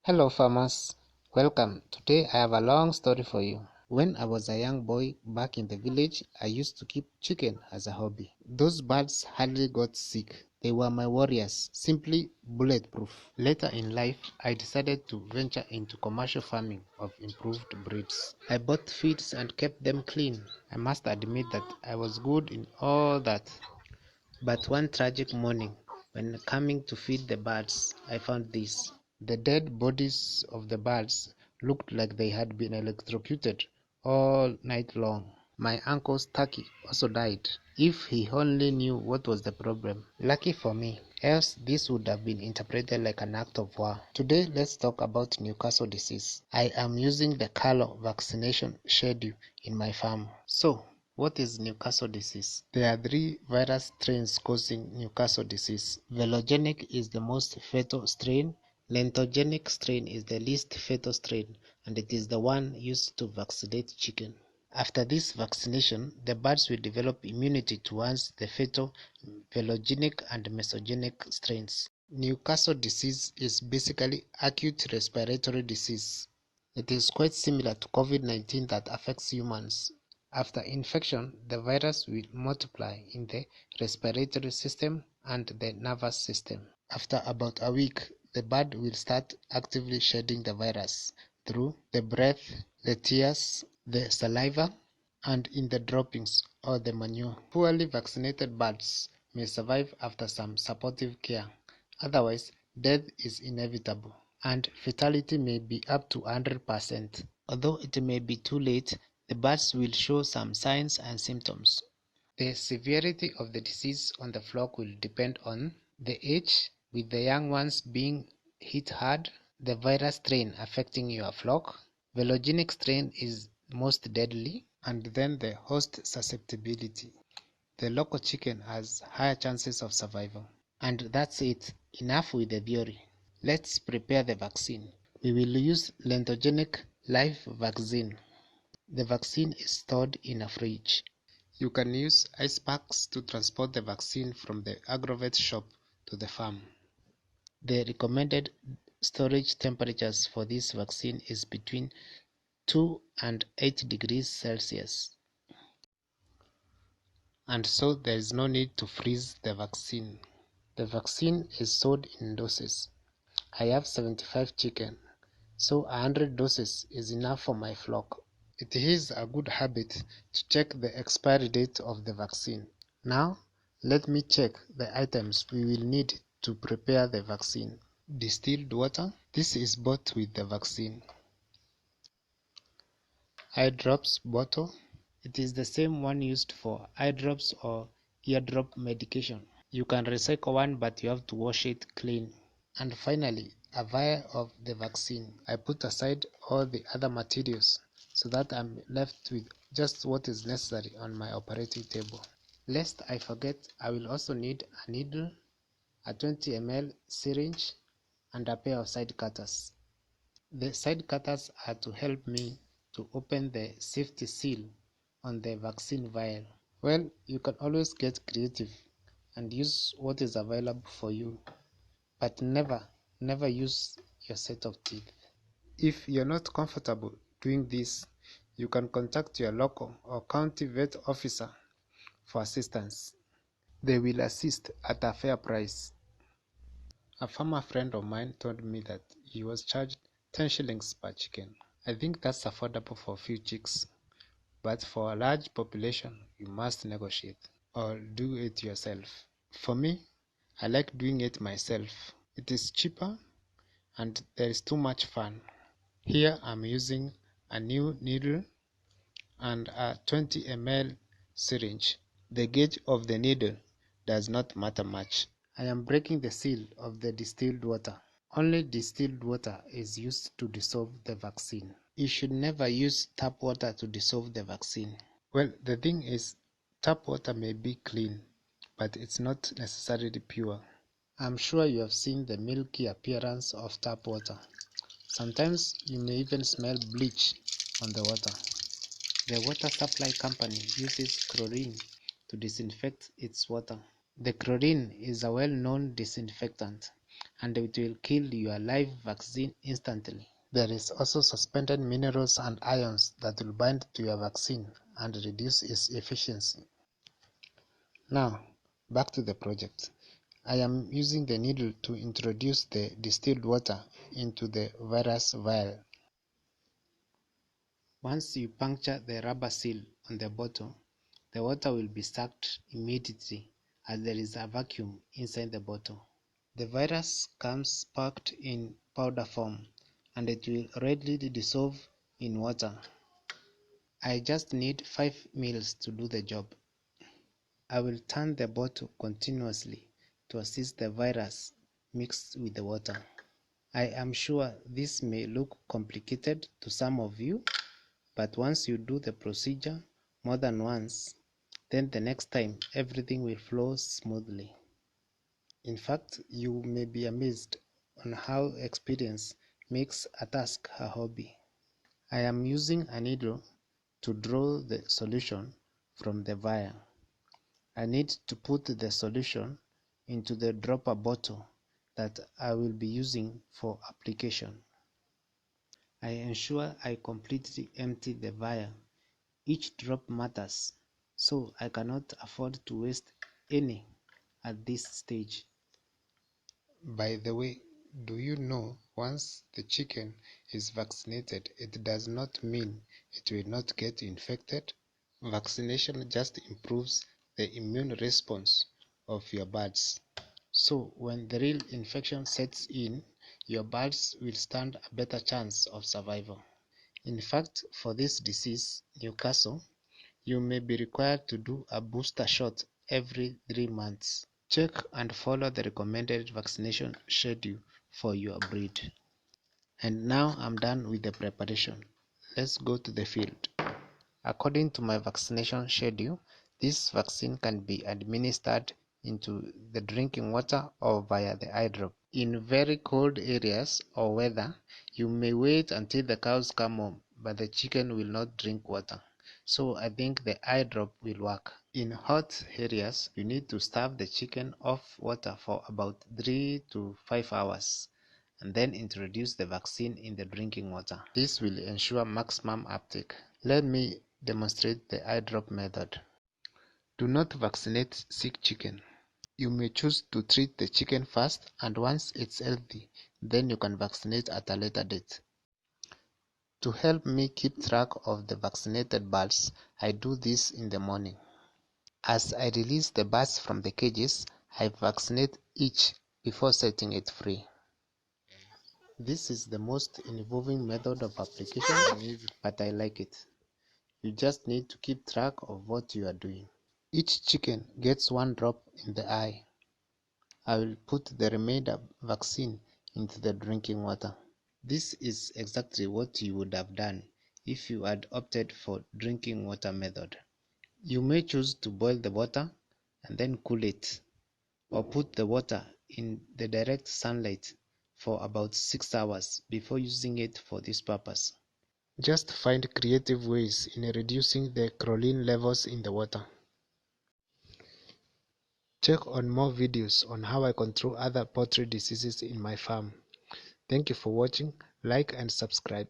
Hello farmers, welcome. Today I have a long story for you. When I was a young boy back in the village, I used to keep chicken as a hobby. Those birds hardly got sick. They were my warriors, simply bulletproof. Later in life, I decided to venture into commercial farming of improved breeds. I bought feeds and kept them clean. I must admit that I was good in all that. But one tragic morning, when coming to feed the birds, I found this. The dead bodies of the birds looked like they had been electrocuted all night long. My uncle's turkey also died. If he only knew what was the problem. Lucky for me, else this would have been interpreted like an act of war. Today, let's talk about Newcastle disease. I am using the color vaccination schedule in my farm. So, what is Newcastle disease? There are three virus strains causing Newcastle disease. Velogenic is the most fatal strain. Lentogenic strain is the least fatal strain, and it is the one used to vaccinate chicken. After this vaccination, the birds will develop immunity towards the fatal velogenic and mesogenic strains. Newcastle disease is basically acute respiratory disease. It is quite similar to COVID-19 that affects humans. After infection, the virus will multiply in the respiratory system and the nervous system. After about a week, the bird will start actively shedding the virus through the breath, the tears, the saliva, and in the droppings or the manure. Poorly vaccinated birds may survive after some supportive care. Otherwise, death is inevitable, and fatality may be up to 100%. Although it may be too late, the birds will show some signs and symptoms. The severity of the disease on the flock will depend on the age, with the young ones being hit hard, the virus strain affecting your flock, velogenic strain is most deadly, and then the host susceptibility. The local chicken has higher chances of survival. And that's it. Enough with the theory. Let's prepare the vaccine. We will use lentogenic live vaccine. The vaccine is stored in a fridge. You can use ice packs to transport the vaccine from the agrovet shop to the farm. The recommended storage temperatures for this vaccine is between 2 and 8 degrees Celsius. And so there is no need to freeze the vaccine. The vaccine is sold in doses. I have 75 chicken, so 100 doses is enough for my flock. It is a good habit to check the expiry date of the vaccine. Now, let me check the items we will need to prepare the vaccine. Distilled water. This is bought with the vaccine. Eye drops bottle. It is the same one used for eye drops or eardrop medication. You can recycle one, but you have to wash it clean. And finally, a vial of the vaccine. I put aside all the other materials so that I'm left with just what is necessary on my operating table. Lest I forget, I will also need a needle, a 20 ml syringe, and a pair of side cutters. The side cutters are to help me to open the safety seal on the vaccine vial. Well, you can always get creative and use what is available for you, but never use your set of teeth. If you're not comfortable doing this, you can contact your local or county vet officer for assistance. They will assist at a fair price. A farmer friend of mine told me that he was charged 10 shillings per chicken. I think that's affordable for a few chicks, but for a large population, you must negotiate or do it yourself. For me, I like doing it myself. It is cheaper and there is too much fun. Here I'm using a new needle and a 20 ml syringe. The gauge of the needle does not matter much. I am breaking the seal of the distilled water. Only distilled water is used to dissolve the vaccine. You should never use tap water to dissolve the vaccine. Well, the thing is, tap water may be clean, but it's not necessarily pure. I'm sure you have seen the milky appearance of tap water. Sometimes you may even smell bleach on the water. The water supply company uses chlorine to disinfect its water. The chlorine is a well-known disinfectant, and it will kill your live vaccine instantly. There is also suspended minerals and ions that will bind to your vaccine and reduce its efficiency. Now, back to the project. I am using the needle to introduce the distilled water into the virus vial. Once you puncture the rubber seal on the bottle, the water will be sucked immediately as there is a vacuum inside the bottle. The virus comes packed in powder form and it will readily dissolve in water. I just need 5 ml to do the job. I will turn the bottle continuously to assist the virus mixed with the water. I am sure this may look complicated to some of you, but once you do the procedure more than once, then the next time everything will flow smoothly. In fact, you may be amazed on how experience makes a task a hobby. I am using a needle to draw the solution from the vial. I need to put the solution into the dropper bottle that I will be using for application. I ensure I completely empty the vial. Each drop matters, so I cannot afford to waste any at this stage. By the way, do you know once the chicken is vaccinated, it does not mean it will not get infected? Vaccination just improves the immune response of your birds. So when the real infection sets in, your birds will stand a better chance of survival. In fact, for this disease, Newcastle, you may be required to do a booster shot every 3 months. Check and follow the recommended vaccination schedule for your breed. And now I'm done with the preparation. Let's go to the field. According to my vaccination schedule, this vaccine can be administered into the drinking water or via the eye drop. In very cold areas or weather, you may wait until the cows come home, but the chicken will not drink water. So I think the eye drop will work. In hot areas, you need to starve the chicken off water for about 3 to 5 hours and then introduce the vaccine in the drinking water. This will ensure maximum uptake. Let me demonstrate the eye drop method. Do not vaccinate sick chicken. You may choose to treat the chicken first, and once it's healthy, then you can vaccinate at a later date. To help me keep track of the vaccinated birds, I do this in the morning. As I release the birds from the cages, I vaccinate each before setting it free. This is the most involving method of application, but I like it. You just need to keep track of what you are doing. Each chicken gets 1 drop in the eye. I will put the remainder vaccine into the drinking water. This is exactly what you would have done if you had opted for drinking water method. You may choose to boil the water and then cool it, or put the water in the direct sunlight for about 6 hours before using it for this purpose. Just find creative ways in reducing the choline levels in the water. Check on more videos on how I control other poultry diseases in my farm. Thank you for watching. Like and subscribe.